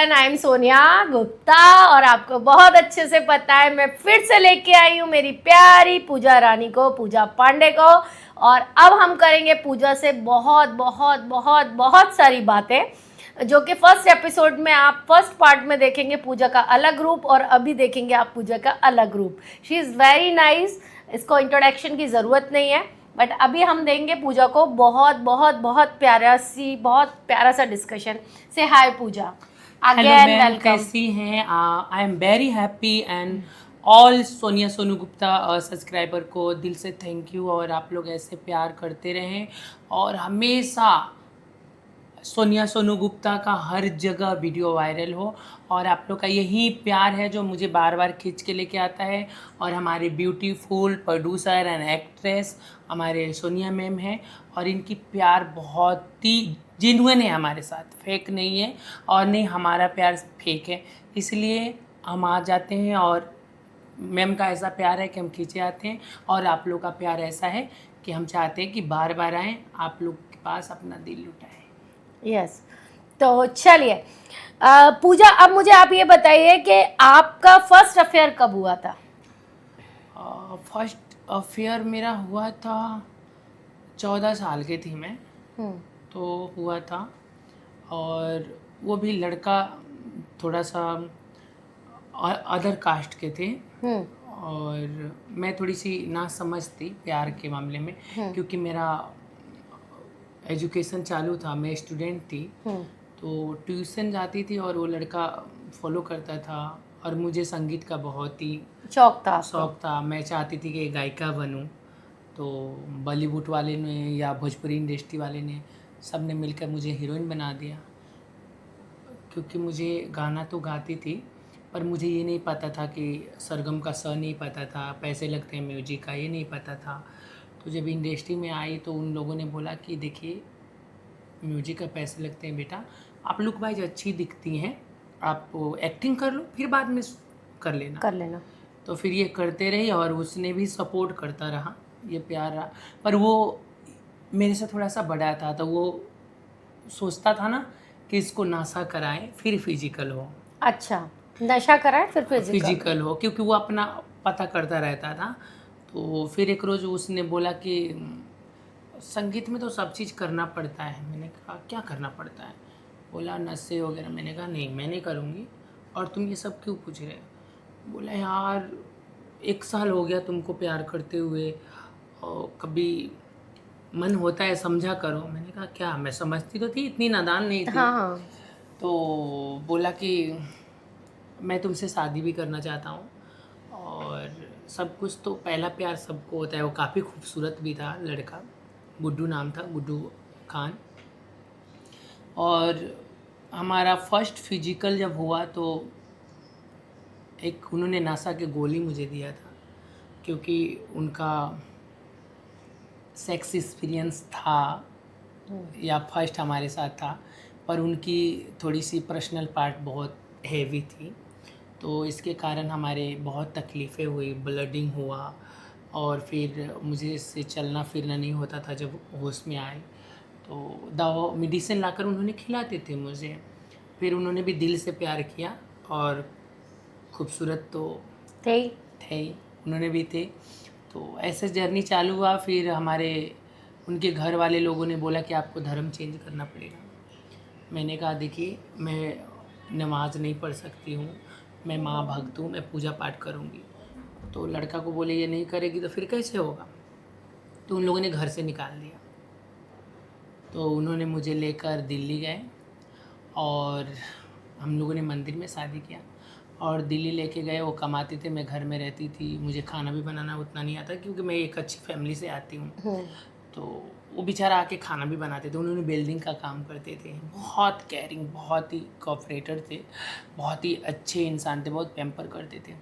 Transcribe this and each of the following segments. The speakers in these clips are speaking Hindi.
Everyone, I am Sonia Gupta और आपको बहुत अच्छे से पता है मैं फिर से लेके आई हूँ मेरी प्यारी पूजा रानी को, पूजा पांडे को। और अब हम करेंगे पूजा से बहुत बहुत बहुत बहुत सारी बातें जो कि फर्स्ट एपिसोड में आप फर्स्ट पार्ट में देखेंगे पूजा का अलग रूप और अभी देखेंगे आप पूजा का अलग रूप। शी इज़ वेरी नाइस, इसको इंट्रोडक्शन की ज़रूरत नहीं है, बट अभी हम देंगे पूजा को बहुत बहुत बहुत प्यारा सा डिस्कशन। से हाय पूजा, हेलो अगेन मैम, वेलकम। कैसी हैं? I am very happy and all Sonia Sonu Gupta subscriber को दिल से थैंक यू। और आप लोग ऐसे प्यार करते रहें और हमेशा सोनिया सोनू गुप्ता का हर जगह वीडियो वायरल हो। और आप लोग का यही प्यार है जो मुझे बार बार खींच के लेके आता है। और हमारे ब्यूटीफुल प्रोड्यूसर एंड एक्ट्रेस हमारे सोनिया मैम हैं और इनकी प्यार बहुत ही जेन्युइन है हमारे साथ, फेक नहीं है। और नहीं हमारा प्यार फेक है, इसलिए हम आ जाते हैं और मैम का ऐसा प्यार है कि हम खींचे आते हैं। और आप लोग का प्यार ऐसा है कि हम चाहते हैं कि बार बार आएँ, आप लोग के पास अपना दिल लुटाएं। यस, तो चलिए पूजा, अब मुझे आप ये बताइए कि आपका फर्स्ट अफेयर कब हुआ था? फर्स्ट अफेयर मेरा हुआ था 14 साल की थी मैं, तो हुआ था। और वो भी लड़का थोड़ा सा अदर कास्ट के थे। और मैं थोड़ी सी नासमझ थी प्यार के मामले में, क्योंकि मेरा एजुकेशन चालू था, मैं स्टूडेंट थी। तो ट्यूशन जाती थी और वो लड़का फॉलो करता था और मुझे संगीत का बहुत ही शौक था। मैं चाहती थी कि गायिका बनूं। तो बॉलीवुड वाले ने या भोजपुरी इंडस्ट्री वाले ने सब ने मिलकर मुझे हीरोइन बना दिया, क्योंकि मुझे गाना तो गाती थी पर मुझे ये नहीं पता था कि सरगम का स नहीं पता था, पैसे लगते हैं म्यूजिक का ये नहीं पता था। तो जब इंडस्ट्री में आई तो उन लोगों ने बोला कि देखिए म्यूजिक का पैसे लगते हैं बेटा, आप लुक वाइज अच्छी दिखती हैं, आप एक्टिंग कर लो फिर बाद में कर लेना। तो फिर ये करते रही और उसने भी सपोर्ट करता रहा, ये प्यार रहा। पर वो मेरे से थोड़ा सा बड़ा था तो वो सोचता था ना कि इसको नासा कराएं फिर फिजिकल हो। अच्छा, नशा कराए फिर फिजिकल हो, क्योंकि वो अपना पता करता रहता था। तो फिर एक रोज़ उसने बोला कि संगीत में तो सब चीज़ करना पड़ता है। मैंने कहा क्या करना पड़ता है? बोला नशे वगैरह। मैंने कहा नहीं, मैं नहीं करूँगी। और तुम ये सब क्यों पूछ रहे हो? बोला यार 1 साल हो गया तुमको प्यार करते हुए और कभी मन होता है समझा करो। मैंने कहा क्या? मैं समझती तो थी, इतनी नादान नहीं थी। हाँ। तो बोला कि मैं तुमसे शादी भी करना चाहता हूँ। और सब कुछ तो पहला प्यार सबको होता है। वो काफ़ी खूबसूरत भी था लड़का, गुड्डू नाम था, गुड्डू खान। और हमारा फर्स्ट फिजिकल जब हुआ तो एक उन्होंने नासा के गोली मुझे दिया था, क्योंकि उनका सेक्स एक्सपीरियंस था या फर्स्ट हमारे साथ था, पर उनकी थोड़ी सी पर्सनल पार्ट बहुत हैवी थी। तो इसके कारण हमारे बहुत तकलीफ़ें हुई, ब्लडिंग हुआ। और फिर मुझे इससे चलना फिरना नहीं होता था जब होश में आए। तो दवा मेडिसिन लाकर उन्होंने खिलाते थे मुझे। फिर उन्होंने भी दिल से प्यार किया और खूबसूरत तो थे ही, उन्होंने भी थे। तो ऐसे जर्नी चालू हुआ। फिर हमारे उनके घर वाले लोगों ने बोला कि आपको धर्म चेंज करना पड़ेगा। मैंने कहा देखिए मैं नमाज़ नहीं पढ़ सकती हूँ, मैं माँ भक्त हूँ, मैं पूजा पाठ करूँगी। तो लड़का को बोले ये नहीं करेगी तो फिर कैसे होगा? तो उन लोगों ने घर से निकाल दिया। तो उन्होंने मुझे लेकर दिल्ली गए और हम लोगों ने मंदिर में शादी किया। और दिल्ली लेके गए, वो कमाते थे, मैं घर में रहती थी। मुझे खाना भी बनाना उतना नहीं आता क्योंकि मैं एक अच्छी फैमिली से आती हूँ। तो वो बेचारा आके खाना भी बनाते थे। उन्होंने बिल्डिंग का काम करते थे, बहुत केयरिंग, बहुत ही कोऑपरेटर थे, बहुत ही अच्छे इंसान थे, बहुत पैम्पर करते थे।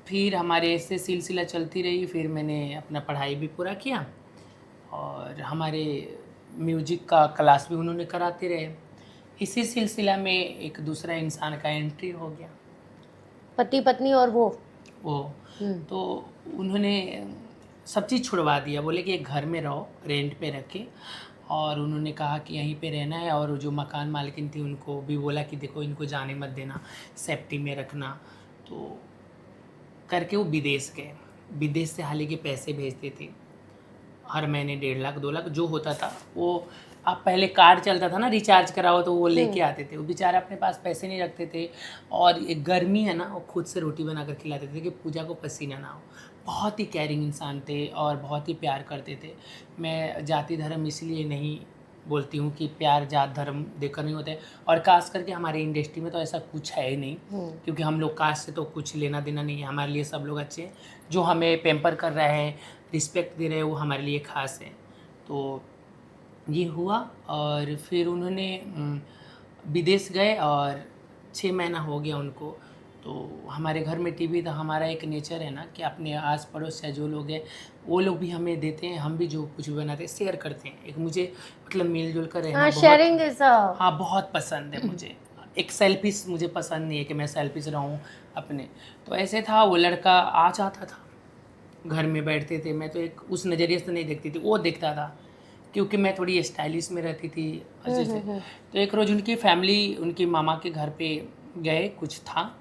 फिर हमारे ऐसे सिलसिला चलती रही। फिर मैंने अपना पढ़ाई भी पूरा किया और हमारे म्यूजिक का क्लास भी उन्होंने कराते रहे। इसी सिलसिला में एक दूसरा इंसान का एंट्री हो गया, पति पत्नी और वो तो उन्होंने सब चीज़ छुड़वा दिया। बोले कि एक घर में रहो, रेंट पे रखे और उन्होंने कहा कि यहीं पे रहना है, और जो मकान मालकिन थी उनको भी बोला कि देखो इनको जाने मत देना, सेफ्टी में रखना। तो करके वो विदेश गए। विदेश से हालांकि पैसे भेजते थे हर महीने, 1.5 लाख 2 लाख जो होता था वो। आप पहले कार्ड चलता था ना, रिचार्ज कराओ तो वो लेके आते थे। वो बेचारे अपने पास पैसे नहीं रखते थे, और एक गर्मी है ना, वो खुद से रोटी बना कर खिलाते थे कि पूजा को पसीना ना हो। बहुत ही केयरिंग इंसान थे और बहुत ही प्यार करते थे। मैं जाति धर्म इसलिए नहीं बोलती हूँ कि प्यार जात धर्म देखकर नहीं होते, और खास करके हमारे इंडस्ट्री में तो ऐसा कुछ है ही नहीं, क्योंकि हम लोग कास्ट से तो कुछ लेना देना नहीं है। हमारे लिए सब लोग अच्छे हैं, जो हमें पैम्पर कर रहे हैं, रिस्पेक्ट दे रहे हैं, वो हमारे लिए ख़ास है। तो ये हुआ, और फिर उन्होंने विदेश गए, और 6 महीना हो गया उनको। तो हमारे घर में टीवी था। हमारा एक नेचर है ना कि अपने आस पड़ोस से जो लोग हैं वो लोग भी हमें देते हैं, हम भी जो कुछ भी बनाते हैं शेयर करते हैं। एक मुझे मतलब मिलजुल कर रहना हाँ, बहुत, शेयरिंग इज हाँ बहुत पसंद है मुझे। एक सेल्फिश मुझे पसंद नहीं है कि मैं सेल्फिश रहूँ अपने। तो ऐसे था, वो लड़का आ जाता था, घर में बैठते थे। मैं तो एक उस नज़रिए से नहीं देखती थी, वो देखता था, क्योंकि मैं थोड़ी स्टाइलिश में रहती थी अच्छे से। तो एक रोज़ उनकी फैमिली उनकी मामा के घर पे गए, कुछ था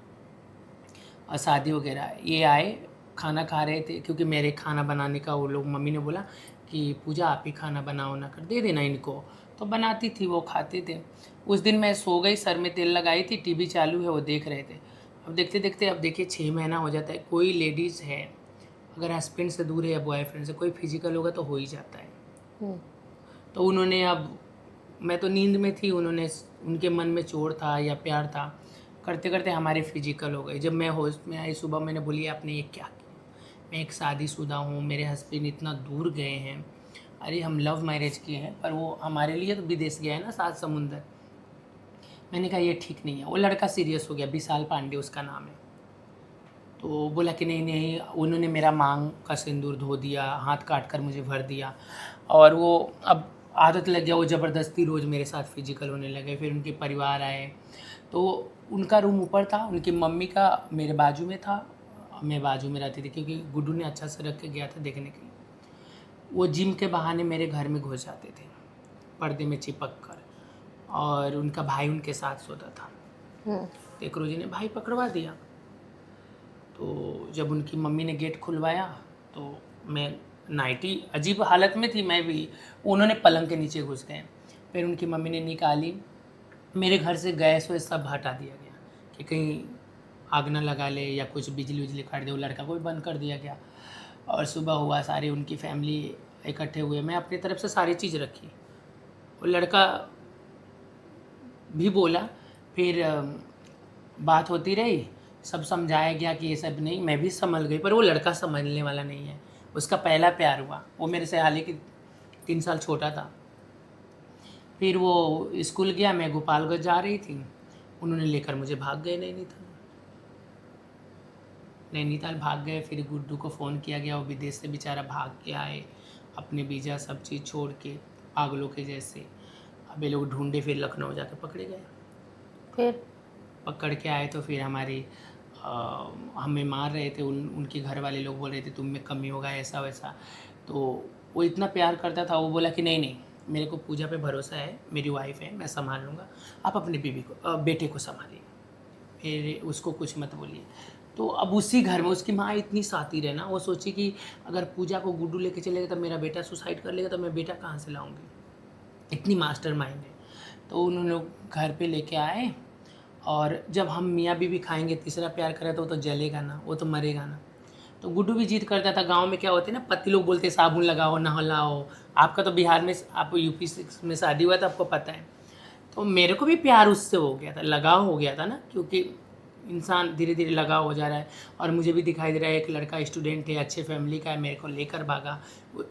और शादी वगैरह, ये आए, खाना खा रहे थे। क्योंकि मेरे खाना बनाने का वो लोग, मम्मी ने बोला कि पूजा आप ही खाना बनाओ ना, कर दे देना इनको। तो बनाती थी, वो खाते थे। उस दिन मैं सो गई, सर में तेल लगाई थी, टीवी चालू है, वो देख रहे थे। अब देखते देखते, अब देखिए 6 महीना हो जाता है। कोई लेडीज़ है अगर हस्बैंड से दूर है या बॉयफ्रेंड से, कोई फिजिकल होगा तो हो ही जाता है। तो उन्होंने, अब मैं तो नींद में थी, उन्होंने, उनके मन में चोर था या प्यार था, करते करते हमारे फिजिकल हो गए। जब मैं होश में आई सुबह, मैंने बोली आपने ये क्या किया? मैं एक शादीशुदा हूँ, मेरे हस्बैंड इतना दूर गए हैं। अरे हम लव मैरिज किए हैं, पर वो हमारे लिए तो विदेश गया है ना, 7 समुंदर। मैंने कहा ये ठीक नहीं है। वो लड़का सीरियस हो गया, विशाल पांडे उसका नाम है। तो बोला कि नहीं नहीं, उन्होंने मेरा मांग का सिंदूर धो दिया, हाथ काट कर मुझे भर दिया, और वो अब आदत लग गया, वो ज़बरदस्ती रोज़ मेरे साथ फिजिकल होने लगे। फिर उनके परिवार आए, तो उनका रूम ऊपर था, उनकी मम्मी का मेरे बाजू में था, मैं बाजू में रहती थी, क्योंकि गुड्डू ने अच्छा से रख के गया था देखने के लिए। वो जिम के बहाने मेरे घर में घुस जाते थे, पर्दे में चिपक कर, और उनका भाई उनके साथ सोता था। तो एक रोज़ ने भाई पकड़वा दिया। तो जब उनकी मम्मी ने गेट खुलवाया, तो मैं नाइटी अजीब हालत में थी मैं भी, उन्होंने पलंग के नीचे घुस गए। फिर उनकी मम्मी ने निकाली, मेरे घर से गैस वैस सब हटा दिया गया कि कहीं आग ना लगा ले या कुछ बिजली उजली काट दे। वो लड़का को भी बंद कर दिया गया। और सुबह हुआ, सारी उनकी फैमिली इकट्ठे हुए, मैं अपनी तरफ से सारी चीज़ रखी। वो लड़का भी बोला। फिर बात होती रही, सब समझाया गया कि ये सब नहीं, मैं भी संभल गई, पर वो लड़का समझने वाला नहीं है। उसका पहला प्यार हुआ, वो मेरे से हालांकि 3 साल छोटा था। फिर वो स्कूल गया, मैं गोपालगंज जा रही थी, उन्होंने लेकर मुझे भाग गए नैनीताल भाग गए। फिर गुड्डू को फ़ोन किया गया, वो विदेश से बेचारा भाग के आए, अपने वीज़ा सब चीज़ छोड़ के, पागलों के जैसे। अब ये लोग ढूंढे, फिर लखनऊ जाकर पकड़े गए। फिर पकड़ के आए तो फिर हमारे हमें मार रहे थे। उनके घर वाले लोग बोल रहे थे तुम में कमी होगा, ऐसा वैसा। तो वो इतना प्यार करता था, वो बोला कि नहीं नहीं, मेरे को पूजा पे भरोसा है, मेरी वाइफ है, मैं संभाल लूँगा, आप अपने बीवी को, बेटे को संभालिए, फिर उसको कुछ मत बोलिए। तो अब उसी घर में उसकी माँ इतनी सातिर है ना, वो सोची कि अगर पूजा को गुड्डू लेके चलेगा तो मेरा बेटा सुसाइड कर लेगा, तो मैं बेटा कहाँ से लाऊंगी, इतनी मास्टरमाइंड है। तो उन्होंने लोग घर पे लेके आए, और जब हम मियाँ बीवी खाएंगे तीसरा प्यार करें तो वो तो जलेगा ना, वो तो मरेगा ना। तो गुड्डू भी जिद करता था। गांव में क्या होते हैं ना, पति लोग बोलते साबुन लगाओ, नहलाओ। आपका तो बिहार में, आप यूपी में शादी हुआ था, आपको पता है। तो मेरे को भी प्यार उससे हो गया था, लगाव हो गया था ना, क्योंकि इंसान धीरे धीरे लगाव हो जा रहा है। और मुझे भी दिखाई दे रहा है एक लड़का स्टूडेंट है, अच्छे फैमिली का है, मेरे को लेकर भागा।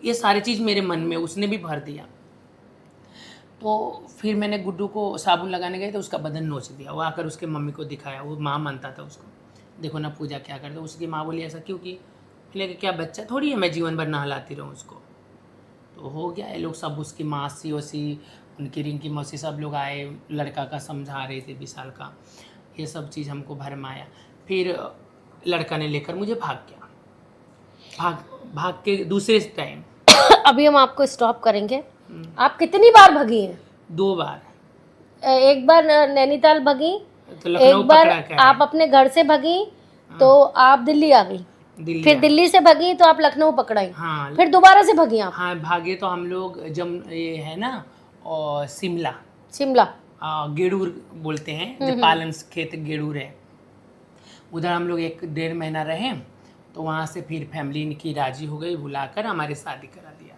ये सारी चीज़ मेरे मन में उसने भी भर दिया। तो फिर मैंने गुड्डू को साबुन लगाने गए तो उसका बदन नोच दिया। वो आकर उसके मम्मी को दिखाया, वो माँ मानता था उसको, देखो ना पूजा क्या करते। उसकी माँ बोली ऐसा क्यों की? मैंने कहा क्या बच्चा थोड़ी है, मैं जीवन भर नहलाती रहूँ उसको। तो हो गया, ये लोग सब उसकी मासी ओसी, उनकी रिंकी मौसी सब लोग आए, लड़का का समझा रहे थे विशाल का, ये सब चीज़ हमको भरमाया। फिर लड़का ने लेकर मुझे भाग गया, भाग के दूसरे टाइम। अभी हम आपको स्टॉप करेंगे, आप कितनी बार भगी हैं? 2 बार। एक बार नैनीताल भगी, तो लखनऊ एक बार पकड़ा क्या आप अपने घर से भगी तो आप दिल्ली आ गई, दिल्ली फिर दिल्ली से भगी तो आप लखनऊ पकड़ाई, हाँ फिर दोबारा से भगी आप हाँ भागे तो हम लोग जब ये है ना और शिमला शिमला। गेड़ूर बोलते हैं, जो पालन खेत गेड़ूर है, उधर हम लोग 1-1.5 महीना रहे। तो वहाँ से फिर फैमिली इनकी राजी हो गई, बुलाकर हमारी शादी करा दिया।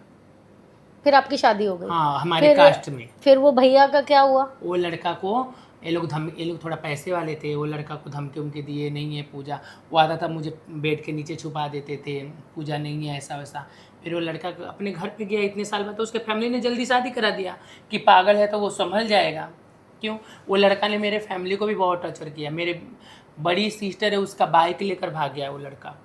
फिर आपकी शादी हो गई। हाँ हमारे फिर कास्ट में। फिर वो भैया का क्या हुआ? वो लड़का को ये लोग थोड़ा पैसे वाले थे, वो लड़का को धमकी उमकी दिए, नहीं है पूजा। वो आता था मुझे बेड के नीचे छुपा देते थे, पूजा नहीं है ऐसा वैसा। फिर वो लड़का अपने घर पे गया इतने साल बाद, तो उसके फैमिली ने जल्दी शादी करा दिया कि पागल है तो वो संभल जाएगा। क्यों? वो लड़का ने मेरे फैमिली को भी बहुत टॉर्चर किया। मेरे बड़ी सिस्टर है, उसका बाइक लेकर भाग गया वो लड़का।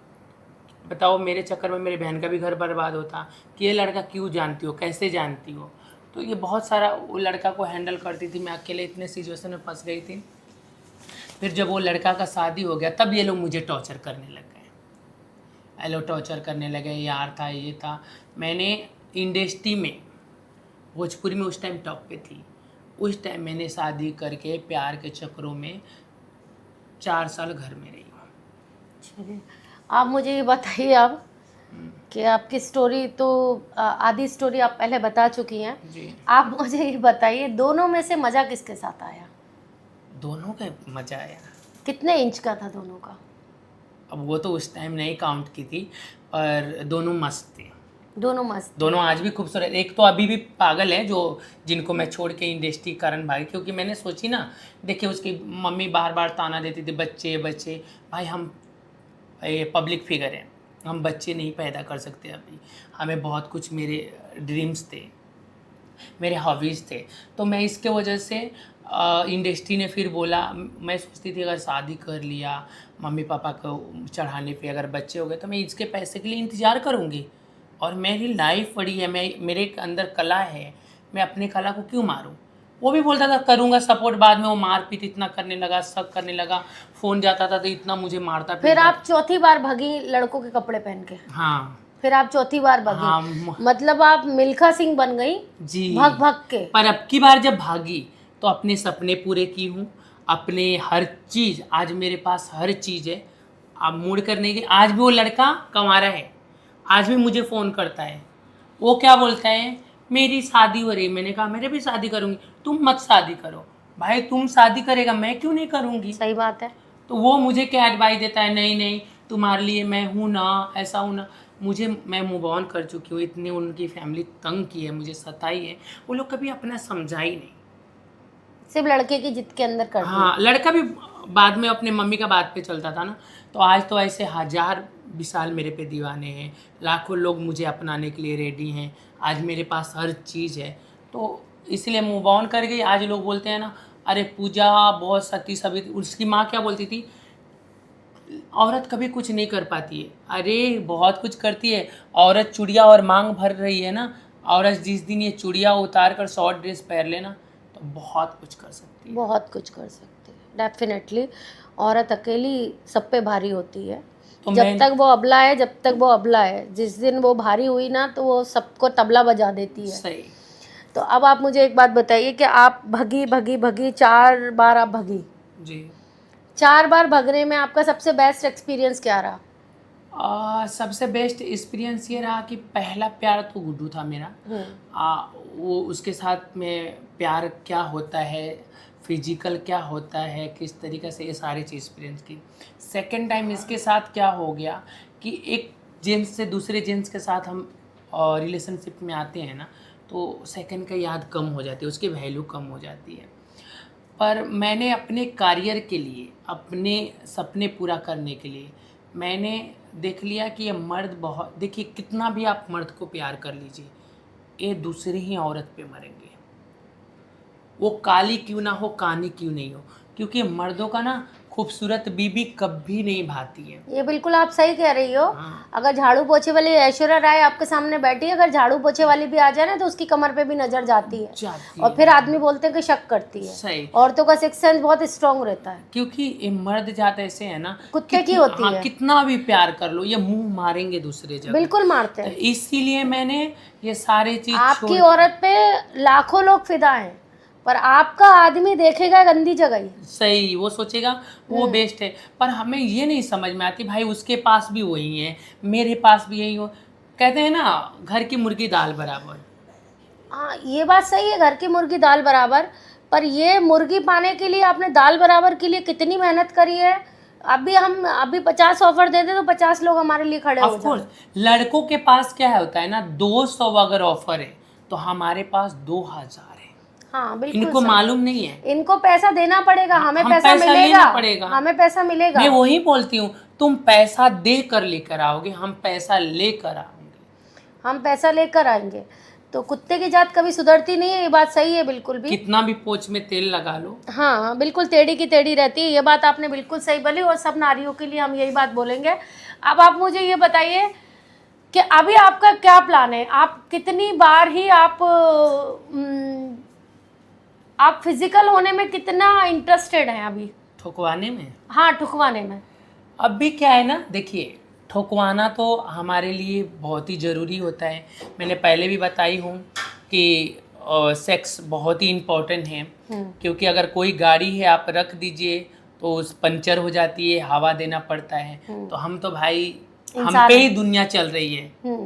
बताओ, मेरे चक्कर में मेरे बहन का भी घर बर्बाद होता कि ये लड़का क्यों जानती हो, कैसे जानती हो। तो ये बहुत सारा वो लड़का को हैंडल करती थी, मैं अकेले इतने सिचुएशन में फंस गई थी। फिर जब वो लड़का का शादी हो गया तब ये लोग मुझे टॉर्चर करने लग गए, ये लोग टॉर्चर करने लगे, यार था ये था। मैंने इंडस्ट्री में भोजपुरी में उस टाइम टॉप पे थी, उस टाइम मैंने शादी करके प्यार के चक्करों में 4 साल घर में रही हूँ। चलिए, आप मुझे ये बताइए अब कि आपकी स्टोरी तो आधी स्टोरी आप पहले बता चुकी हैं जी। आप मुझे ये बताइए, दोनों में से मज़ा किसके साथ आया? दोनों का मज़ा आया। कितने इंच का था दोनों का? अब वो तो उस टाइम नहीं काउंट की थी, पर दोनों मस्त थे। दोनों मस्त। दोनों आज भी खूबसूरत। एक तो अभी भी पागल है जो जिनको मैं छोड़ के इंडस्ट्री कारण भाई, क्योंकि मैंने सोची ना, देखिए उसकी मम्मी बार बार ताना देती थी, बच्चे बच्चे। भाई हम ये पब्लिक फिगर हैं, हम बच्चे नहीं पैदा कर सकते अभी। हमें बहुत कुछ, मेरे ड्रीम्स थे, मेरे हॉबीज़ थे। तो मैं इसके वजह से इंडस्ट्री ने फिर बोला, मैं सोचती थी अगर शादी कर लिया, मम्मी पापा को चढ़ाने पे अगर बच्चे हो गए तो मैं इसके पैसे के लिए इंतज़ार करूँगी। और मेरी लाइफ पड़ी है, मैं मेरे अंदर कला है, मैं अपने कला को क्यों मारूँ। वो भी बोलता था करूँगा सपोर्ट, बाद में वो मारपीट इतना करने लगा, सब करने लगा। फ़ोन जाता था तो इतना मुझे मारता फिर आप चौथी बार भगी लड़कों के कपड़े पहन के? हाँ फिर आप चौथी बार भगी? हाँ मतलब आप मिल्खा सिंह बन गई जी। भग भग के। पर अब की बार जब भागी तो अपने सपने पूरे की हूँ, अपने हर चीज़, आज मेरे पास हर चीज़ है। अब मुड़ करने की, आज भी वो लड़का कंवारा है, आज भी मुझे फ़ोन करता है। वो क्या बोलता है, मेरी शादी हो रही है। मैंने कहा मेरे भी शादी करूँगी। तुम मत शादी करो। भाई तुम शादी करेगा, मैं क्यों नहीं करूँगी। सही बात है। तो वो मुझे क्या एडवाइस देता है, नहीं नहीं तुम्हारे लिए मैं हूँ ना, ऐसा हूँ ना। मैं मूव ऑन कर चुकी हूँ। इतनी उनकी फैमिली तंग की है, मुझे सताई है, वो लोग कभी अपना समझा ही नहीं। सिर्फ लड़के की जिद के अंदर कर हाँ, लड़का भी बाद में अपने मम्मी का बात पे चलता था ना। तो आज तो ऐसे 1000 विशाल मेरे पे दीवाने हैं, लाखों लोग मुझे अपनाने के लिए रेडी हैं। आज मेरे पास हर चीज़ है, तो इसलिए मूव ऑन कर गई। आज लोग बोलते हैं ना, अरे पूजा बहुत सती सभी। उसकी माँ क्या बोलती थी, औरत कभी कुछ नहीं कर पाती है। अरे बहुत कुछ करती है औरत। चूड़िया और मांग भर रही है ना, औरत जिस दिन ये चूड़िया उतार कर शॉर्ट ड्रेस पहन लेना तो बहुत कुछ कर सकती है। बहुत कुछ कर सकती है डेफिनेटली। औरत अकेली सब पे भारी होती है। तो जब तक वो अबला है, जब तक वो अबला है, जिस दिन वो भारी हुई ना तो वो सबको तबला बजा देती है। सही। तो अब आप मुझे एक बात बताइए कि आप भगी भगी भगी 4 बार आप भगी जी। 4 बार भगने में आपका सबसे बेस्ट एक्सपीरियंस क्या रहा? सबसे बेस्ट एक्सपीरियंस ये रहा कि पहला प्यार तो गुड्डू था मेरा। वो उसके साथ में प्यार क्या होता है, फिजिकल क्या होता है, किस तरीके से, ये सारी चीज़ एक्सपीरियंस की। सेकंड टाइम इसके साथ क्या हो गया कि एक जेंट्स से दूसरे जेंट्स के साथ हम रिलेशनशिप में आते हैं ना, तो सेकंड का याद कम हो जाती है, उसकी वैल्यू कम हो जाती है। पर मैंने अपने करियर के लिए, अपने सपने पूरा करने के लिए, मैंने देख लिया कि ये मर्द बहुत, देखिए कितना भी आप मर्द को प्यार कर लीजिए, ये दूसरी ही औरत पे मरेंगे। वो काली क्यों ना हो, कानी क्यों नहीं हो, क्योंकि मर्दों का ना खूबसूरत बीबी कभी नहीं भाती है। ये बिल्कुल आप सही कह रही हो। हाँ। अगर झाड़ू पोछे वाली ऐश्वर्या राय आपके सामने बैठी है, अगर झाड़ू पोछे वाली भी आ जाए ना तो उसकी कमर पे भी नजर जाती है जाती और है। फिर आदमी बोलते हैं कि शक करती है। सही। औरतों का सिक्स सेंस बहुत स्ट्रांग रहता है। क्योंकि ये मर्द जात ऐसे है ना, कुत्ते की होती हाँ, है। कितना भी प्यार कर लो ये मुंह मारेंगे दूसरे जगह। बिल्कुल मारते तो हैं। इसीलिए मैंने ये सारी चीज आपकी छोड़ औरत पे लाखों लोग फिदा हैं, पर आपका आदमी देखेगा गंदी जगह ही। सही, वो सोचेगा वो बेस्ट है। पर हमें ये नहीं समझ में आती भाई, उसके पास भी वही है, मेरे पास भी यही हो। कहते हैं ना, घर की मुर्गी दाल बराबर। हाँ, ये बात सही है, घर की मुर्गी दाल बराबर। पर ये मुर्गी पाने के लिए आपने दाल बराबर के लिए कितनी मेहनत करी है। अभी 50 ऑफर दे दे तो 50 लोग हमारे लिए खड़े हो ऑफ कोर्स, जाए। लड़कों के पास क्या होता है ना, 200 अगर ऑफर है तो हमारे पास 2000 है। हाँ बिल्कुल इनको सही। मालूम नहीं है। इनको पैसा देना पड़ेगा, हमें हम पैसा पैसा मिलेगा, लेना पड़ेगा। हमें पैसा मिलेगा। मैं वही बोलती हूँ, तुम पैसा दे कर लेकर आओगे, हम पैसा लेकर आओगे। हम पैसा लेकर आएंगे। तो कुत्ते की जात कभी सुधरती नहीं है, ये बात सही है बिल्कुल भी। कितना भी पोंछ में तेल लगा लो। हाँ बिल्कुल, टेढ़ी की टेढ़ी रहती है, ये बात आपने बिल्कुल सही बोली और सब नारियों के लिए हम यही बात बोलेंगे। अब आप मुझे ये बताइए कि अभी आपका क्या प्लान है। आप कितनी बार ही आप फिजिकल होने में कितना इंटरेस्टेड हैं अभी? ठुकवाने में? हाँ, ठुकवाने में। अब भी क्या है ना, देखिए, ठुकवाना तो हमारे लिए बहुत ही ज़रूरी होता है। मैंने पहले भी बताई हूँ कि सेक्स बहुत ही इम्पोर्टेंट है। क्योंकि अगर कोई गाड़ी है आप रख दीजिए तो उस पंचर हो जाती है, हवा देना पड़ता है। तो हम तो भाई, हम पे ही दुनिया चल रही है।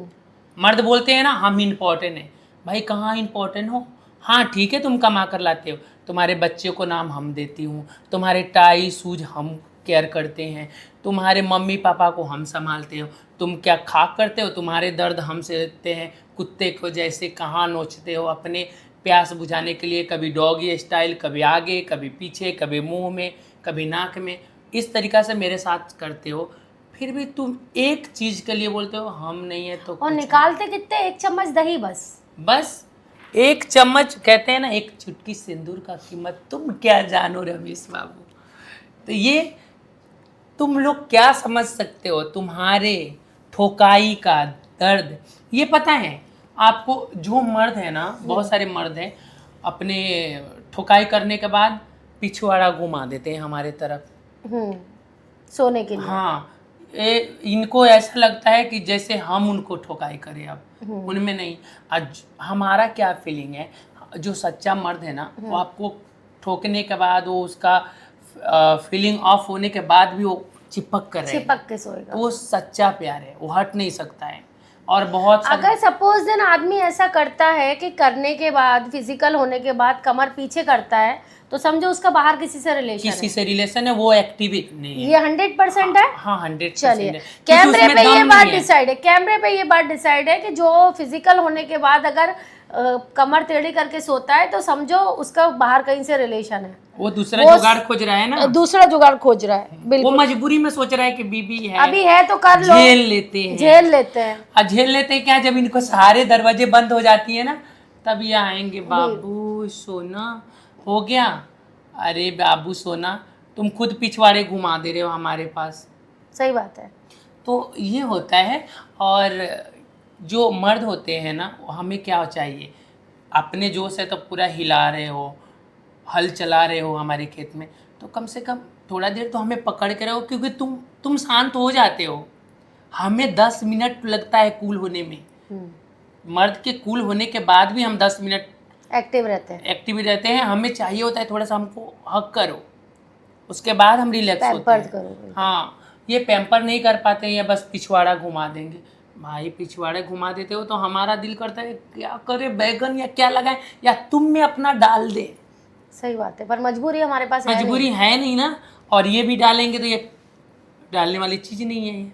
मर्द बोलते हैं ना हम इम्पोर्टेंट है, भाई कहाँ इम्पोर्टेंट हो। हाँ ठीक है, तुम कमा कर लाते हो, तुम्हारे बच्चे को नाम हम देती हूँ, तुम्हारे टाई शूज हम केयर करते हैं, तुम्हारे मम्मी पापा को हम संभालते हो, तुम क्या खा करते हो, तुम्हारे दर्द हम सहते हैं। कुत्ते को जैसे कहाँ नोचते हो अपने प्यास बुझाने के लिए, कभी डॉगी स्टाइल, कभी आगे कभी पीछे, कभी मुंह में कभी नाक में, इस तरीक़ा से मेरे साथ करते हो। फिर भी तुम एक चीज़ के लिए बोलते हो हम नहीं है तो और निकालते कितने, 1 चम्मच दही बस 1 चम्मच। कहते हैं ना, एक चुटकी सिंदूर का कीमत तुम क्या जानो रमेश बाबू। तो ये तुम लोग क्या समझ सकते हो, तुम्हारे ठोकाई का दर्द ये पता है आपको। जो मर्द है ना, बहुत सारे मर्द हैं, अपने ठोकाई करने के बाद पिछवाड़ा घुमा देते हैं हमारे तरफ सोने के लिए। हाँ, इनको ऐसा लगता है कि जैसे हम उनको ठोकाई करें। अब उनमें नहीं। आज हमारा क्या फीलिंग है, जो सच्चा मर्द है ना, वो आपको ठोकने के बाद वो उसका फीलिंग ऑफ होने के बाद भी वो चिपक कर रहेगा, चिपक के सोएगा। वो सच्चा प्यार है, वो हट नहीं सकता है। और बहुत अगर सपोज देन आदमी ऐसा करता है कि करने के बाद, फिजिकल होने के बाद कमर पीछे करता है, तो समझो उसका बाहर किसी से रिलेशन है, वो एक्टिविटी नहीं है। ये 100% है। हाँ 100%। चलिए, कैमरे पे ये बात डिसाइड है, कैमरे पे ये बात डिसाइड है कि जो फिजिकल होने के बाद अगर कमर टेढ़ी करके सोता है तो समझो उसका बाहर कहीं से रिलेशन है। वो दूसरा जुगाड़ खोज रहा है ना, दूसरा जुगाड़ खोज रहा है। बिल्कुल, वो मजबूरी में सोच रहा है कि बीबी है, अभी है तो कर लो, झेल लेते हैं। झेल लेते हैं। और झेल लेते हैं क्या, जब इनको सारे दरवाजे बंद हो जाती है ना, तब ये आएंगे, बाबू सोना हो गया। अरे बाबू सोना, तुम खुद पिछवाड़े घुमा दे रहे हो हमारे पास। सही बात है। तो ये होता है। और जो मर्द होते हैं ना, हमें क्या चाहिए, अपने जोश है तो पूरा हिला रहे हो, हल चला रहे हो हमारे खेत में, तो कम से कम थोड़ा देर तो हमें पकड़ के रहो, क्योंकि तुम शांत हो जाते हो। हमें 10 मिनट लगता है कूल होने में। मर्द के कूल होने के बाद भी हम 10 मिनट एक्टिव रहते हैं। हमें चाहिए होता है थोड़ा सा हमको हक करो, उसके बाद हम रिलैक्स होते हैं। हाँ, ये पैम्पर नहीं कर पाते हैं या बस पिछवाड़ा घुमा देंगे। भाई पिछवाड़े घुमा देते हो तो हमारा दिल करता है क्या करे, बैगन या क्या लगाए या तुम में अपना डाल दे। सही बात है, पर मजबूरी हमारे पास मजबूरी है नहीं ना। और ये भी डालेंगे तो ये डालने वाली चीज़ नहीं है ये।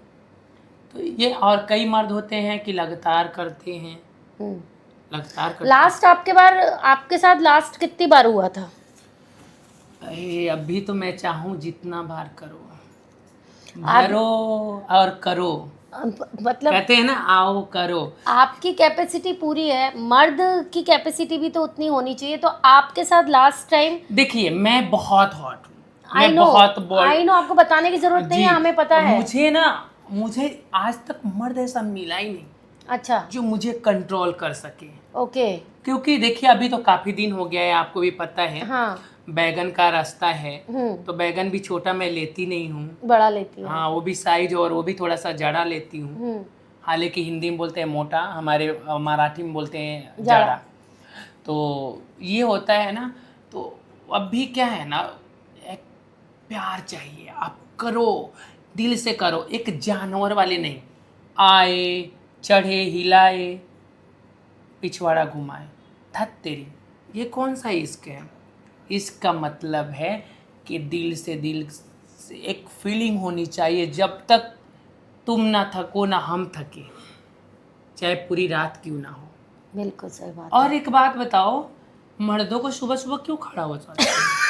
तो ये, और कई मर्द होते हैं कि लगातार करते हैं, लगातार करते। लास्ट आपके साथ लास्ट कितनी बार हुआ था? अभी तो मैं चाहूँ जितना बार करो, भरो और करो। मतलब कहते हैं ना, आओ करो। आपकी कैपेसिटी पूरी है, मर्द की कैपेसिटी भी तो उतनी होनी चाहिए। तो आपके साथ लास्ट टाइम, देखिए मैं बहुत हॉट हूँ, आई मैं नो, बहुत आई नो, आपको बताने की जरूरत नहीं जी, है, हमें पता है। मुझे आज तक मर्द ऐसा मिला ही नहीं अच्छा, जो मुझे कंट्रोल कर सके। ओके, क्योंकि देखिए अभी तो काफी दिन हो गया है, आपको भी पता है, हाँ, बैगन का रास्ता है, हम्म, तो बैगन भी छोटा मैं लेती नहीं हूँ। बड़ा लेती है। हाँ, वो भी साइज और वो भी थोड़ा सा जड़ा लेती हूँ। हम्म, हालांकि हिंदी में बोलते हैं मोटा, हमारे मराठी में बोलते हैं जड़ा। जाड़ा। तो ये होता है ना, तो अब भी क्या है ना, एक प्यार चाहिए, आप करो, दिल से करो, एक जानवर वाले नहीं, आए चढ़े हिलाए पिछवाड़ा घुमाए, धत तेरी, ये कौन सा इश्क है? इसका मतलब है कि दिल से एक फीलिंग होनी चाहिए, जब तक तुम ना थको ना हम थके, चाहे पूरी रात क्यों ना हो। बिल्कुल सही बात और है। एक बात बताओ, मर्दों को सुबह सुबह क्यों खड़ा हो जाता है?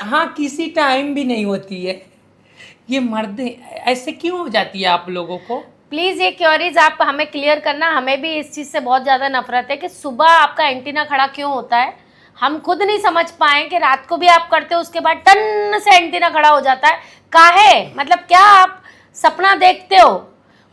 हाँ, किसी टाइम भी नहीं होती है, ये मर्द ऐसे क्यों हो जाती है आप लोगों को? प्लीज ये क्योरीज आप हमें क्लियर करना, हमें भी इस चीज से बहुत ज्यादा नफरत है कि सुबह आपका एंटीना खड़ा क्यों होता है। हम खुद नहीं समझ पाए कि रात को भी आप करते हो, उसके बाद टन से एंटीना खड़ा हो जाता है। काहे, मतलब क्या आप सपना देखते हो?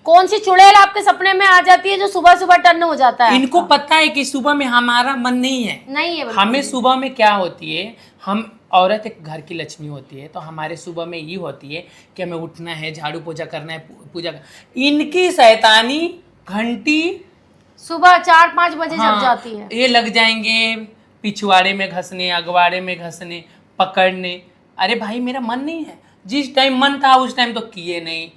कौन सी चुड़ैल आपके सपने में आ जाती है जो सुबह सुबह टन हो जाता है? इनको आपका? पता है कि सुबह में हमारा मन नहीं है। नहीं है बिल्कुल हमें भी। सुबह में क्या होती है, हम औरत एक घर की लक्ष्मी होती है, तो हमारे सुबह में ये होती है कि हमें उठना है, झाड़ू पोछा करना है, पूजा इनकी शैतानी घंटी, सुबह 4-5 बजे जग हाँ, जाती है। ये लग जाएंगे पिछवाड़े में घसने, अगवाड़े में घसने, पकड़ने। अरे भाई मेरा मन नहीं है, जिस टाइम मन था उस टाइम तो किए नहीं,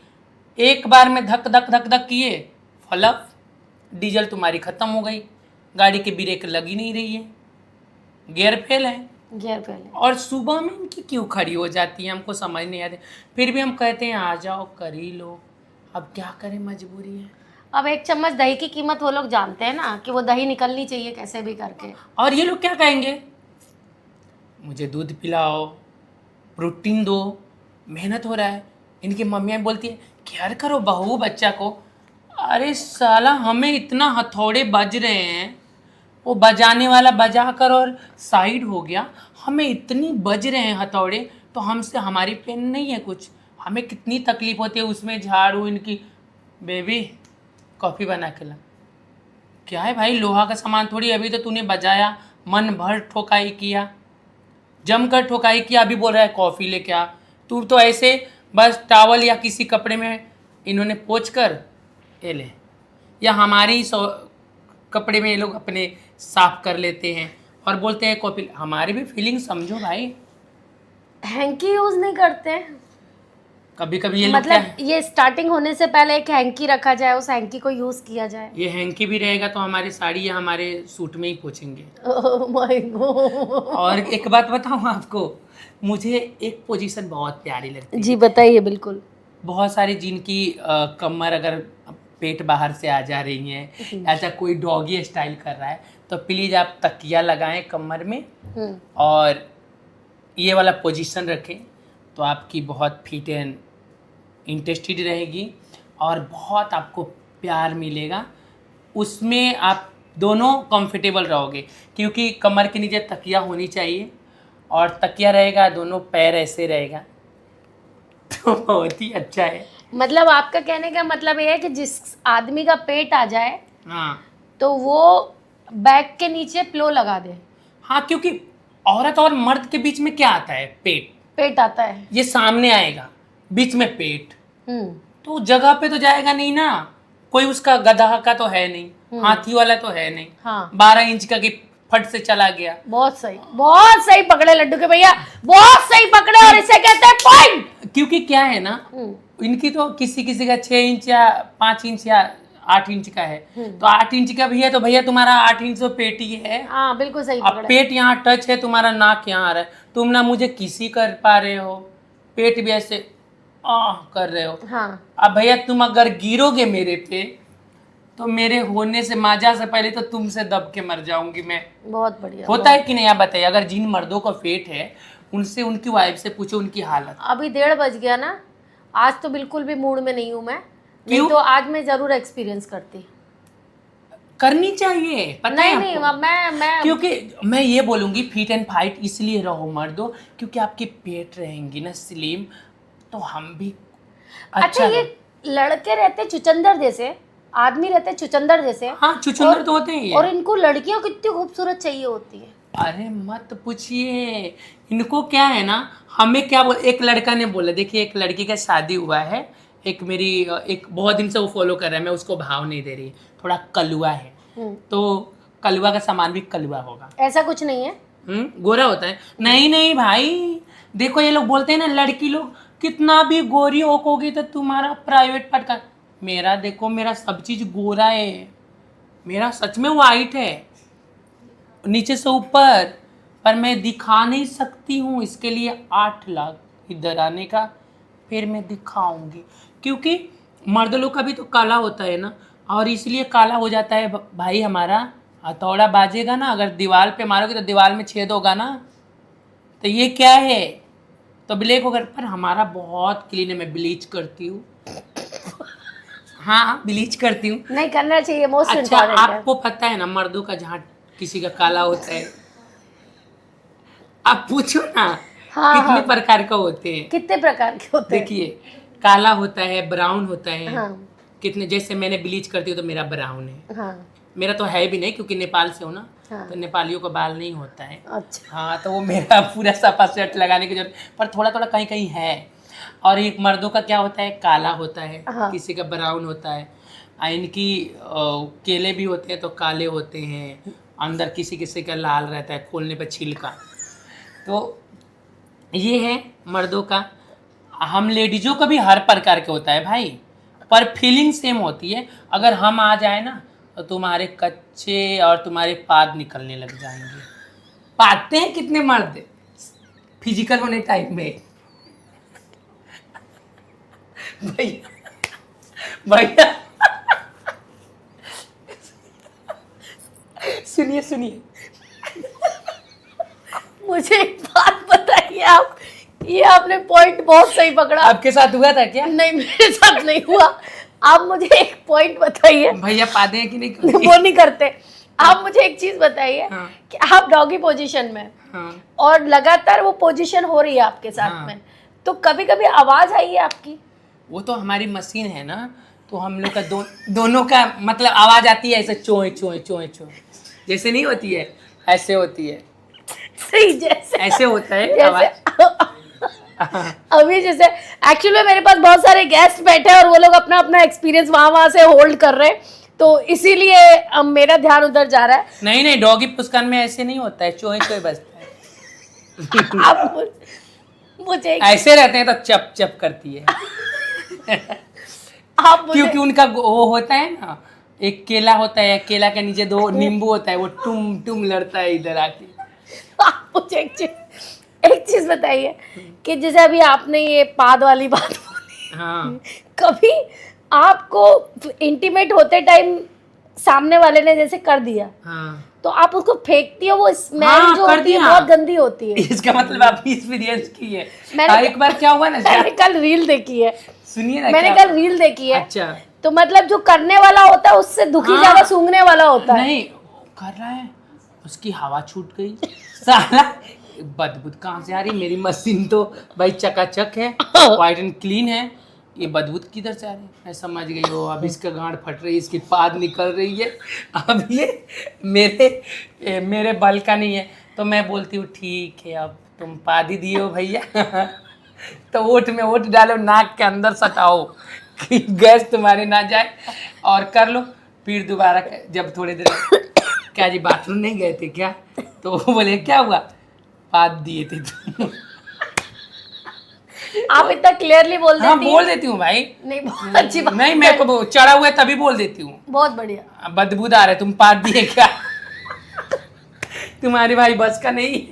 एक बार में धक धक धक धक किए, फलक डीजल तुम्हारी खत्म हो गई, गाड़ी की ब्रेक लग ही नहीं रही है, गियर फेल है। गियर पहले। और सुबह में इनकी क्यों खड़ी हो जाती है, हमको समझ नहीं आती। फिर भी हम कहते हैं आ जाओ कर ही लो, अब क्या करें, मजबूरी है। अब एक चम्मच दही की कीमत वो लोग जानते हैं ना, कि वो दही निकलनी चाहिए कैसे भी करके। और ये लोग क्या कहेंगे, मुझे दूध पिलाओ, प्रोटीन दो, मेहनत हो रहा है। इनकी मम्मियाँ बोलती है केयर करो बहू बच्चा को। अरे साला, हमें इतना हथौड़े बज रहे हैं, वो बजाने वाला बजा कर और साइड हो गया, हमें इतनी बज रहे हैं हथौड़े, तो हमसे हमारी पेन नहीं है कुछ, हमें कितनी तकलीफ होती है उसमें झाड़ू। इनकी बेबी कॉफ़ी बना के ला, क्या है भाई, लोहा का सामान थोड़ी, अभी तो तूने बजाया, मन भर ठोकाई किया, जमकर ठोकाई किया, अभी बोल रहा है कॉफ़ी लेके आ। तू तो ऐसे बस टॉवल या किसी कपड़े में इन्होंने पोंछ कर ये ले, या हमारी कपड़े में ये लोग अपने साफ कर लेते हैं और बोलते हैं कॉफ़ी। हमारी भी फीलिंग समझो भाई, हैंकी यूज नहीं करते हैं? कभी कभी ये लोग क्या मतलब ये स्टार्टिंग होने से पहले एक हैंकी रखा जाए, उस हैंकी को यूज किया जाए। ये हैंकी भी रहेगा तो हमारी साड़ी या हमारे सूट में ही पोछेंगे। Oh my God. और एक बात बताऊँ आपको, मुझे एक पोजीशन बहुत प्यारी लगती है। जी बताइए। बिल्कुल। बहुत सारी जिनकी कमर अगर पेट बाहर से आ जा रही है, ऐसा कोई डॉगी स्टाइल कर रहा है, तो प्लीज़ आप तकिया लगाएं कमर में और ये वाला पोजीशन रखें, तो आपकी बहुत फिट एंड इंटरेस्टेड रहेगी और बहुत आपको प्यार मिलेगा, उसमें आप दोनों कंफर्टेबल रहोगे, क्योंकि कमर के नीचे तकिया होनी चाहिए और तकिया रहेगा, दोनों पैर ऐसे रहेगा, तो बहुत ही अच्छा है। मतलब आपका कहने का मतलब ये है कि जिस आदमी का पेट आ जाए हाँ तो वो बैक के नीचे प्लो लगा दे। हाँ, क्योंकि औरत और मर्द के बीच में क्या आता है, पेट, पेट आता है। ये सामने आएगा, बीच में पेट, हम्म। तो जगह पे तो जाएगा नहीं ना, कोई उसका गधा का तो है नहीं, हाथी वाला तो है नहीं, हाँ 12 इंच का कि फट से चला गया। बहुत सही पकड़े लड्डू के भैया, बहुत सही पकड़े, और इसे कहते हैं पॉइंट। क्योंकि क्या है ना, इनकी तो किसी किसी का 6 इंच या 5 इंच या 8 इंच का है, तो 8 इंच का भी है तो भैया तुम्हारा 8 इंच तो पेट ही है। हाँ बिल्कुल सही अब पकड़े। पेट यहाँ टच है, तुम्हारा नाक यहाँ आ रहा है, तुम ना मुझे किसी कर पा रहे हो, पेट भी ऐसे कर रहे हो। हाँ अब भैया तुम अगर गिरोगे मेरे पे, तो मेरे होने से माजा से पहले तो तुमसे दब के मर जाऊंगी मैं। बहुत बढ़िया। होता है कि नहीं, आप बताइए, अगर जिन मर्दों का पेट है उनसे उनकी वाइफ से पूछो उनकी हालत। अभी 1:30 बज गया ना, आज तो बिल्कुल भी मूड में नहीं हूँ मैं, नहीं क्यों? तो आज मैं जरूर एक्सपीरियंस करती। करनी चाहिए, पता है नहीं आपको? मैं क्योंकि मैं ये बोलूँगी फिट एंड फाइट इसलिए रहो मर्दो, क्योंकि आपके पेट रहेंगी ना स्लिम, तो हम भी अच्छा ये लड़के रहते चुचंदर जैसे, आदमी रहते चुचंदर जैसे, हाँ चुचुंदर तो होते हैं ये। और इनको लड़कियां कितनी खूबसूरत चाहिए होती है। अरे मत पूछिए, इनको क्या है ना, हमें क्या बोल, एक लड़का ने बोला, देखिए एक लड़की का शादी हुआ है, एक मेरी एक बहुत दिन से वो फॉलो कर रहा है, मैं उसको भाव नहीं दे रही, थोड़ा कलुआ है, तो कलुआ का सामान भी कलुआ होगा। ऐसा कुछ नहीं है। गोरा होता है? नहीं नहीं भाई, देखो ये लोग बोलते हैं ना लड़की लोग कितना भी गोरी होगी तो तुम्हारा प्राइवेट पार्ट का, मेरा देखो मेरा सब चीज गोरा है, मेरा सच में वाइट है नीचे से ऊपर, पर मैं दिखा नहीं सकती हूँ, इसके लिए 8 लाख इधर आने का, फिर मैं दिखाऊंगी, क्योंकि मर्द लोग का भी तो काला होता है ना, और इसलिए काला हो जाता है भाई हमारा, हथौड़ा बाजेगा ना, अगर दीवार पे मारोगे तो दीवार में छेद होगा ना, तो ये क्या है, तो ब्लैक होगा, पर हमारा बहुत क्लीन है, मैं ब्लीच करती हूँ। हाँ ब्लीच करती हूँ। नहीं करना चाहिए, मोस्ट अच्छा इम्पोर्टेंट है। आपको पता है ना मर्दों का जहाँ किसी का काला होता है, आप पूछो ना हाँ, कितने हाँ। प्रकार का होते हैं। कितने प्रकार के होते हैं? देखिए काला होता है, ब्राउन होता है, हाँ कितने, जैसे मैंने ब्लीच करती हूँ तो मेरा ब्राउन है, हाँ मेरा तो है भी नहीं क्योंकि नेपाल से हूँ ना, हाँ। तो नेपालियों का बाल नहीं होता है। अच्छा हाँ तो वो मेरा पूरा सफा सेट लगाने की जरूरत, पर थोड़ा थोड़ा कहीं कहीं है। और एक मर्दों का क्या होता है, काला होता है, हाँ। किसी का ब्राउन होता है, इनकी केले भी होते हैं तो काले होते हैं, अंदर किसी किसी का लाल रहता है, खोलने पर छिलका। तो ये है मर्दों का। हम लेडीजों का भी हर प्रकार के होता है भाई, पर फीलिंग सेम होती है। अगर हम आ जाए ना तो तुम्हारे कच्चे और तुम्हारे पाद निकलने लग जाएंगे। पाते हैं कितने मर्द फिजिकल होने टाइम में भैया भैया सुनिए सुनिए, मुझे एक बात बताइए आप, ये आपने पॉइंट बहुत सही पकड़ा। आपके साथ हुआ था क्या? नहीं मेरे साथ नहीं हुआ। आप मुझे एक पॉइंट बताइए। भैया पाते हैं कि नहीं? वो नहीं करते। आप मुझे एक चीज बताइए हाँ। कि आप डॉगी पोजीशन में हाँ और लगातार वो पोजीशन हो रही है आपके साथ हाँ। में, तो कभी कभी आवाज आई है आपकी? वो तो हमारी मशीन है ना, तो हम लोग का दोनों का मतलब आवाज आती है ऐसे चोए चोए चोए चोए, जैसे नहीं होती है ऐसे होती है, सही जैसे ऐसे होता है जैसे आवाज। अभी जैसे एक्चुअली में मेरे पास बहुत सारे गेस्ट बैठे हैं और वो लोग अपना अपना एक्सपीरियंस वहां से होल्ड कर रहे हैं, तो इसीलिए अब मेरा ध्यान उधर जा रहा है। नहीं नहीं, डॉगी पुस्कान में ऐसे नहीं होता है, चोए चोए बजता है। आप मुझे ऐसे रहते हैं तो चप चप करती है आप मुझे क्योंकि उनका वो होता है ना, एक केला होता है, केला के नीचे 2 नींबू होता है, वो टुम टुम लड़ता है इधर आके। आप मुझे एक चीज बताइए कि जैसे अभी आपने ये पाद वाली बात बोली, हाँ कभी आपको इंटीमेट होते टाइम सामने वाले ने जैसे कर दिया हाँ तो आप उसको फेंकती हो, वो स्मेल हाँ, जो कर होती है दिया। बहुत गंदी होती है। इसका मतलब आपने एक्सपीरियंस की है। मैंने- एक बार क्या हुआ ना, मैंने कल रील देखी है, सुनिए ना मैंने क्या- कल रील देखी है। अच्छा तो मतलब जो करने वाला होता है उससे दुखी हाँ। ज्यादा सूंघने वाला होता है। नहीं कर रहा है, उसकी हवा छूट गई साला, बदबू कहाँ से आ रही, मेरी मशीन तो भाई चकाचक है, वाइट एंड क्लीन है, ये बदबू किधर से आ रही है? मैं समझ गई, हो अब इसका गांड फट रही है, इसकी पाद निकल रही है, अब ये मेरे बल का नहीं है, तो मैं बोलती हूँ ठीक है अब तुम पाद ही दिए हो भैया तो ओठ में ओठ डालो, नाक के अंदर सटाओ कि गैस तुम्हारे ना जाए, और कर लो। फिर दोबारा जब थोड़ी देर क्या जी बाथरूम नहीं गए थे क्या, तो वो बोले क्या हुआ, पाद दिए थे तुम। आप इतना क्लियरली बोल हाँ देती बोल देती हूँ भाई, नहीं बहुत अच्छी बात। नहीं मेरे को चढ़ा हुआ है तभी बोल देती हूँ, बहुत बढ़िया। बदबूदार है, तुम पाद दिए क्या तुम्हारे भाई बस का नहीं।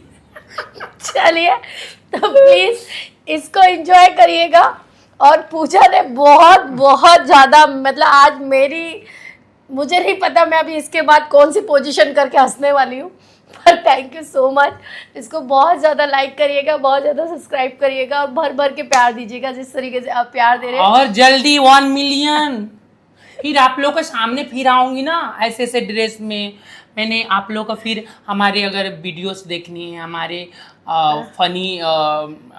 चलिए तो प्लीज इसको एंजॉय करिएगा। और पूजा ने बहुत बहुत ज्यादा मतलब आज मुझे नहीं पता मैं अभी इसके बाद कौन सी पोजीशन करके हंसने वाली हूँ, पर थैंक यू सो मच। इसको बहुत ज़्यादा लाइक करिएगा, बहुत ज़्यादा सब्सक्राइब करिएगा और भर भर के प्यार दीजिएगा जिस तरीके से आप प्यार दे रहे हैं। और जल्दी 1 मिलियन फिर आप लोग के सामने फिर आऊँगी ना ऐसे ऐसे ड्रेस में। मैंने आप लोग का फिर हमारे अगर वीडियोस देखनी है, हमारे फनी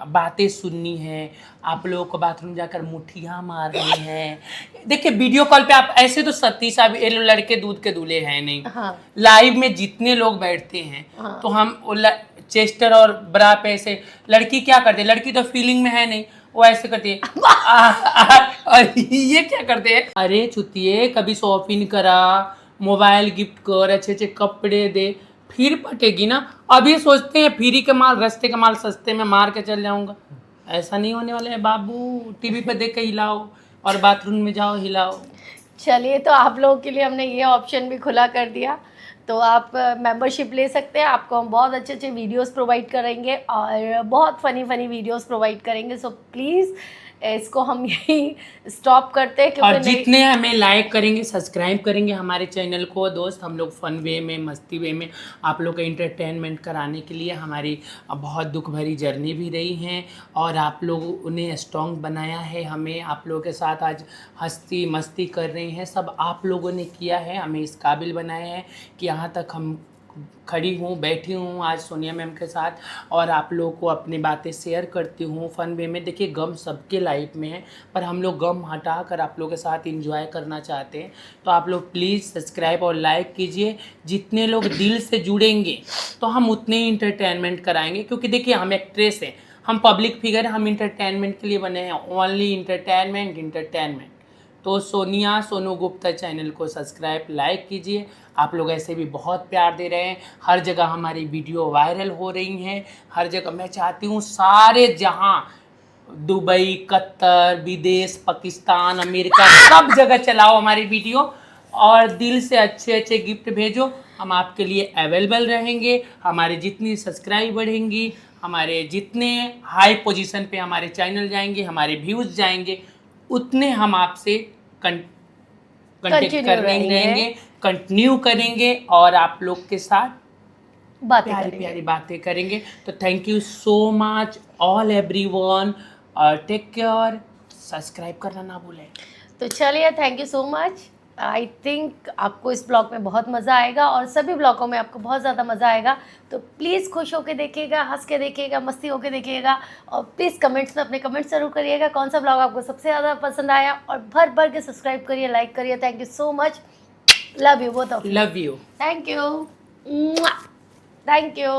बातें सुननी है, आप लोगों को बाथरूम जाकर मुठियाँ मारनी है। देखिए वीडियो कॉल पे आप ऐसे तो सती साहब ये लड़के दूध के दूल्हे हैं नहीं। हाँ लाइव में जितने लोग बैठते हैं हाँ। तो हम चेस्टर और ब्रा पे ऐसे, लड़की क्या करते हैं, लड़की तो फीलिंग में है नहीं, वो ऐसे करती है और ये क्या करते हैं, अरे चुतिए कभी शॉपिंग करा, मोबाइल गिफ्ट कर, अच्छे अच्छे कपड़े दे, फिर पटेगी ना। अब ये सोचते हैं फ्री के माल, रस्ते का माल सस्ते में मार के चल जाऊंगा। ऐसा नहीं होने वाला है बाबू। टीवी पे देख के हिलाओ और बाथरूम में जाओ हिलाओ। चलिए, तो आप लोगों के लिए हमने ये ऑप्शन भी खुला कर दिया, तो आप मेंबरशिप ले सकते हैं। आपको हम बहुत अच्छे अच्छे वीडियोस प्रोवाइड करेंगे और बहुत फ़नी फ़नी वीडियोस प्रोवाइड करेंगे। सो प्लीज़ इसको हम यही स्टॉप करते हैं, और क्योंकि जितने हमें लाइक करेंगे, सब्सक्राइब करेंगे हमारे चैनल को दोस्त, हम लोग फन वे में, मस्ती वे में आप लोग का इंटरटेनमेंट कराने के लिए हमारी बहुत दुख भरी जर्नी भी रही हैं और आप लोगों ने स्ट्रॉन्ग बनाया है हमें। आप लोगों के साथ आज हंसती मस्ती कर रहे हैं, सब आप लोगों ने किया है, हमें इस काबिल बनाया है कि यहाँ तक हम खड़ी हूँ, बैठी हूँ आज सोनिया मैम के साथ और आप लोगों को अपनी बातें शेयर करती हूँ फन वे में। देखिए गम सबके लाइफ में है, पर हम लोग गम हटा कर आप लोगों के साथ एंजॉय करना चाहते हैं। तो आप लोग प्लीज़ सब्सक्राइब और लाइक कीजिए। जितने लोग दिल से जुड़ेंगे तो हम उतने ही इंटरटेनमेंट कराएंगे, क्योंकि देखिए हम एक्ट्रेस हैं, हम पब्लिक फिगर हैं, हम इंटरटेनमेंट के लिए बने हैं, ओनली इंटरटेनमेंट इंटरटेनमेंट। तो सोनू गुप्ता चैनल को सब्सक्राइब लाइक कीजिए। आप लोग ऐसे भी बहुत प्यार दे रहे हैं, हर जगह हमारी वीडियो वायरल हो रही हैं, हर जगह। मैं चाहती हूँ सारे जहां, दुबई, कतर, विदेश, पाकिस्तान, अमेरिका, सब जगह चलाओ हमारी वीडियो और दिल से अच्छे अच्छे गिफ्ट भेजो। हम आपके लिए अवेलेबल रहेंगे। हमारे जितनी सब्सक्राइब बढ़ेंगी, हमारे जितने हाई पोजीशन पे हमारे चैनल जाएंगे, हमारे व्यूज़ जाएंगे, उतने हम आपसे कंटेक्ट करने रहेंगे, कंटिन्यू करेंगे और आप लोग के साथ प्यारी प्यारी बातें करेंगे। तो thank you so much all everyone, take care, subscribe करना ना भूलें। तो चलिए, thank you so much. I think आपको इस ब्लॉग में बहुत मज़ा आएगा और सभी ब्लॉगों में आपको बहुत ज़्यादा मज़ा आएगा। तो प्लीज़ खुश होकर देखिएगा, हंस के देखिएगा, मस्ती होकर देखिएगा और प्लीज़ कमेंट्स में अपने कमेंट्स ज़रूर करिएगा कौन सा ब्लॉग आपको सबसे ज़्यादा पसंद आया, और भर भर के सब्सक्राइब करिए, लाइक करिए। Thank you so much, love you both of you. Love you, thank you, thank you.